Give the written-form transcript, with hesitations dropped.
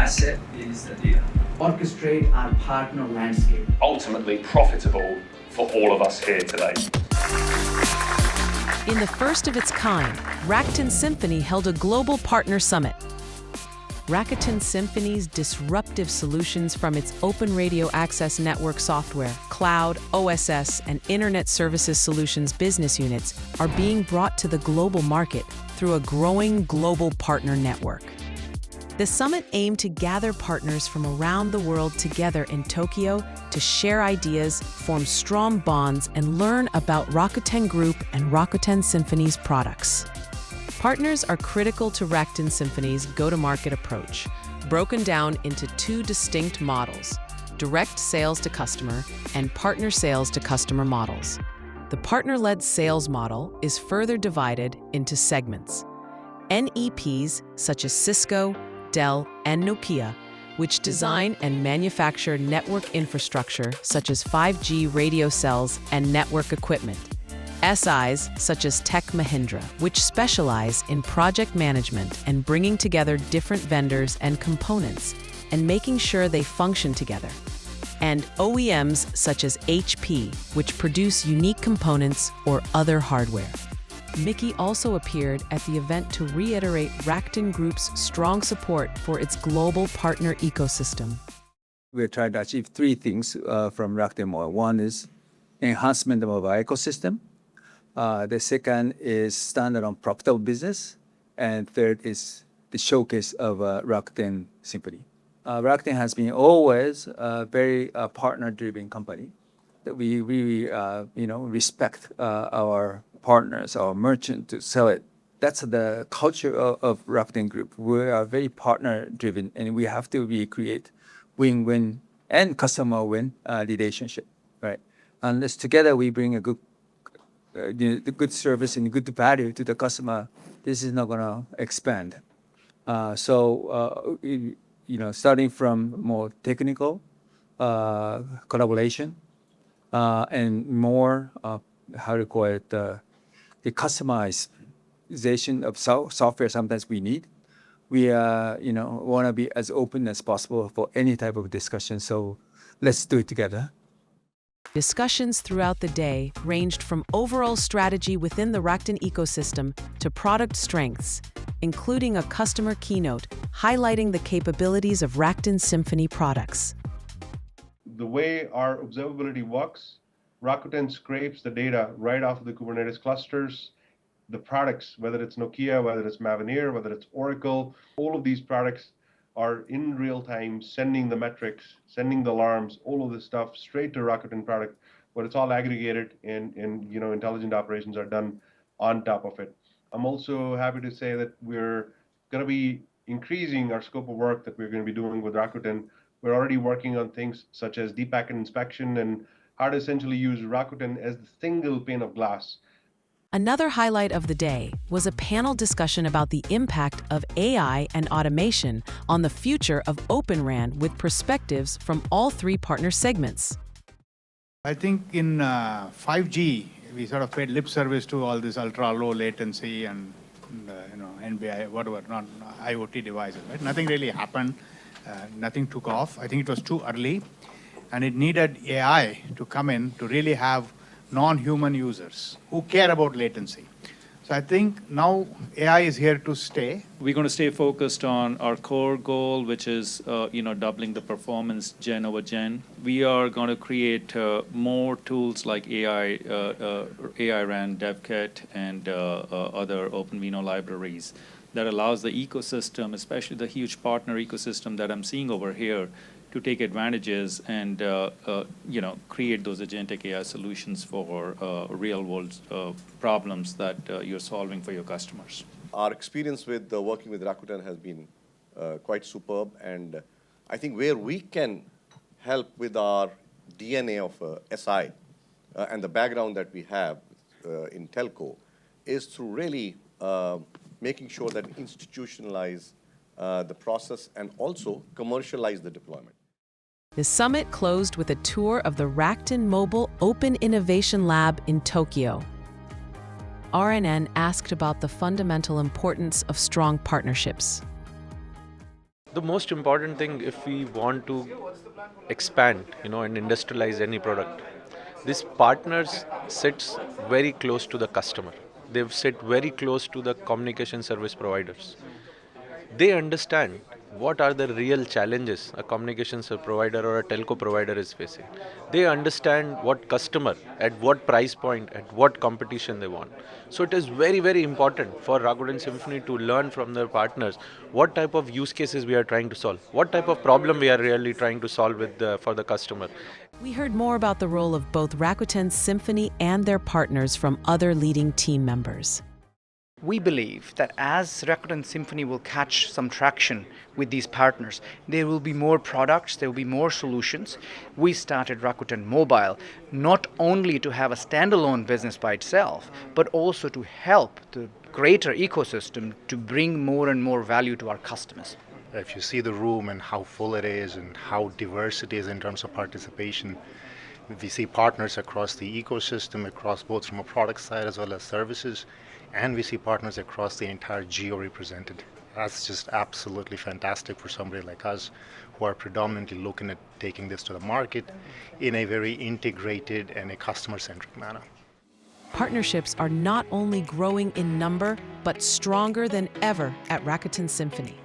asset is the data. Orchestrate our partner landscape. Ultimately profitable for all of us here today. In the first of its kind, Rakuten Symphony held a global partner summit. Rakuten Symphony's disruptive solutions from its open radio access network software, cloud, OSS, and internet services solutions business units are being brought to the global market through a growing global partner network. The summit aimed to gather partners from around the world together in Tokyo to share ideas, form strong bonds, and learn about Rakuten Group and Rakuten Symphony's products. Partners are critical to Rakuten Symphony's go-to-market approach, broken down into two distinct models: direct sales to customer and partner sales to customer models. The partner-led sales model is further divided into segments. NEPs such as Cisco, Dell, and Nokia, which design and manufacture network infrastructure such as 5G radio cells and network equipment. SIs such as Tech Mahindra, which specialize in project management and bringing together different vendors and components and making sure they function together. And OEMs such as HP, which produce unique components or other hardware. Mickey also appeared at the event to reiterate Rakuten Group's strong support for its global partner ecosystem. We're trying to achieve three things from Rakuten Mobile. One is enhancement of our ecosystem. The second is standalone profitable business. And third is the showcase of Rakuten Symphony. Rakuten has been always a very partner-driven company. That we really respect our partners, our merchant to sell it. That's the culture of Rakuten Group. We are very partner-driven, and we have to create win-win and customer win relationship, right? Unless together we bring a good, the good service and good value to the customer, this is not going to expand. Starting from more technical collaboration and more, the customization of software sometimes we need. We want to be as open as possible for any type of discussion. So let's do it together. Discussions throughout the day ranged from overall strategy within the Rakuten ecosystem to product strengths, including a customer keynote highlighting the capabilities of Rakuten Symphony products. The way our observability works, Rakuten scrapes the data right off of the Kubernetes clusters. The products, whether it's Nokia, whether it's Mavenir, whether it's Oracle, all of these products are in real time sending the metrics, sending the alarms, all of this stuff straight to Rakuten product, where it's all aggregated and intelligent operations are done on top of it. I'm also happy to say that we're going to be increasing our scope of work that we're going to be doing with Rakuten. We're already working on things such as deep packet inspection and how to essentially use Rakuten as the single pane of glass. Another highlight of the day was a panel discussion about the impact of AI and automation on the future of Open RAN with perspectives from all three partner segments. I think in 5G, we sort of paid lip service to all this ultra-low latency and NBI, whatever, not IoT devices, right? Nothing really happened. Nothing took off. I think it was too early. And it needed AI to come in to really have non-human users who care about latency. So I think now AI is here to stay. We're going to stay focused on our core goal, which is doubling the performance gen over gen. We are going to create more tools like AI RAN, DevKit, and other OpenVINO libraries that allows the ecosystem, especially the huge partner ecosystem that I'm seeing over here, to take advantages and create those agentic AI solutions for real-world problems that you're solving for your customers. Our experience with working with Rakuten has been quite superb, and I think where we can help with our DNA of SI and the background that we have in telco is through really making sure that we institutionalize the process and also commercialize the deployment. The summit closed with a tour of the Rakuten Mobile Open Innovation Lab in Tokyo. RNN asked about the fundamental importance of strong partnerships. The most important thing, if we want to expand, and industrialize any product, these partners sits very close to the customer. They sit very close to the communication service providers. They understand what are the real challenges a communications provider or a telco provider is facing. They understand what customer, at what price point, at what competition they want. So it is very, very important for Rakuten Symphony to learn from their partners what type of use cases we are trying to solve, what type of problem we are really trying to solve for the customer. We heard more about the role of both Rakuten Symphony and their partners from other leading team members. We believe that as Rakuten Symphony will catch some traction with these partners, there will be more products, there will be more solutions. We started Rakuten Mobile not only to have a standalone business by itself, but also to help the greater ecosystem to bring more and more value to our customers. If you see the room and how full it is and how diverse it is in terms of participation, we see partners across the ecosystem, across both from a product side as well as services, and we see partners across the entire geo represented. That's just absolutely fantastic for somebody like us who are predominantly looking at taking this to the market in a very integrated and a customer-centric manner. Partnerships are not only growing in number, but stronger than ever at Rakuten Symphony.